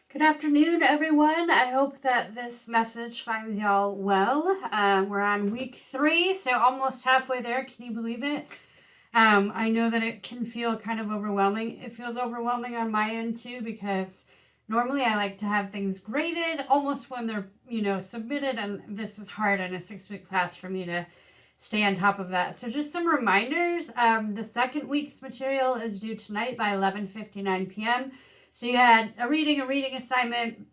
Good afternoon, everyone. I hope that this message finds y'all well. We're on week 3, so almost halfway there. Can you believe it? I know that it can feel kind of overwhelming. It feels overwhelming on my end too because normally I like to have things graded almost when they're, submitted, and this is hard in a 6-week class for me to stay on top of that. So just some reminders. The second week's material is due tonight by 11:59 p.m. So you had a reading assignment,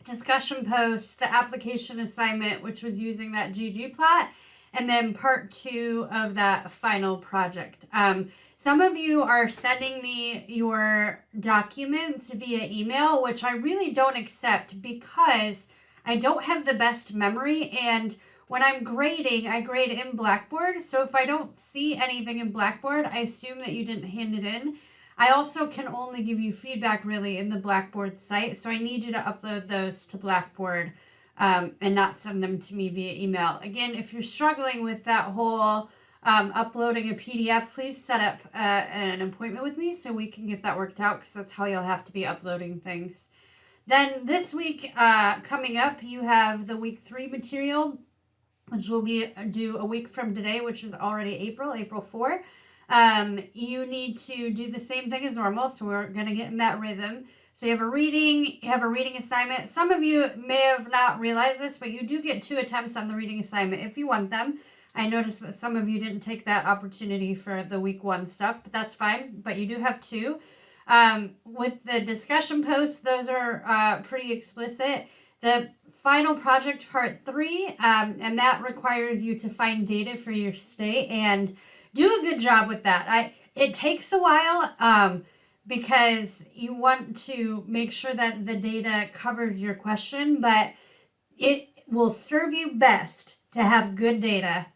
discussion posts, the application assignment, which was using that ggplot, and then part 2 of that final project. Some of you are sending me your documents via email, which I really don't accept because I don't have the best memory, and when I'm grading, I grade in Blackboard. So if I don't see anything in Blackboard, I assume that you didn't hand it in. I also can only give you feedback really in the Blackboard site, so I need you to upload those to Blackboard and not send them to me via email. Again, if you're struggling with that whole uploading a PDF, please set up an appointment with me so we can get that worked out, because that's how you'll have to be uploading things. Then this week coming up, you have the week 3 material, which will be due a week from today, which is already April 4. You need to do the same thing as normal, so we're going to get in that rhythm. So you have a reading assignment. Some of you may have not realized this, but you do get 2 attempts on the reading assignment if you want them. I noticed that some of you didn't take that opportunity for the week 1 stuff, but that's fine. But you do have 2. With the discussion posts, those are pretty explicit. The final project, part 3, and that requires you to find data for your state and do a good job with that. It takes a while because you want to make sure that the data covers your question, but it will serve you best to have good data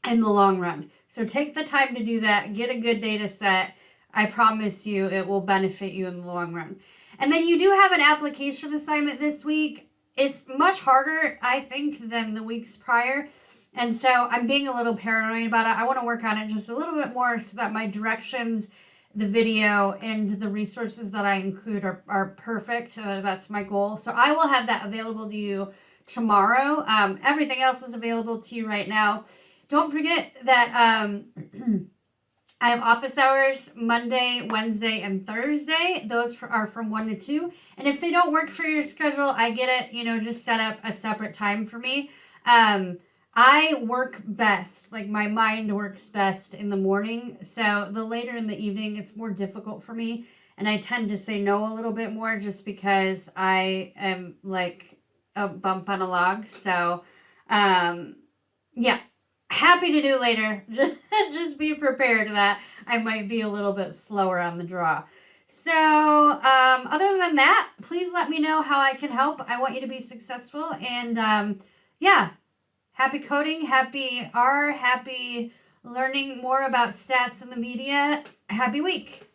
in the long run. So take the time to do that. Get a good data set. I promise you it will benefit you in the long run. And then you do have an application assignment this week. It's much harder, I think, than the weeks prior. And so I'm being a little paranoid about it. I want to work on it just a little bit more so that my directions, the video, and the resources that I include are perfect. That's my goal. So I will have that available to you tomorrow. Everything else is available to you right now. Don't forget that I have office hours Monday, Wednesday, and Thursday. Those are from 1 to 2. And if they don't work for your schedule, I get it. Just set up a separate time for me. I work best, like my mind works best in the morning. So the later in the evening, it's more difficult for me. And I tend to say no a little bit more just because I am like a bump on a log. So, yeah, happy to do later. Just be prepared that I might be a little bit slower on the draw. So, other than that, please let me know how I can help. I want you to be successful. And, yeah. Happy coding, happy R, happy learning more about stats in the media. Happy week.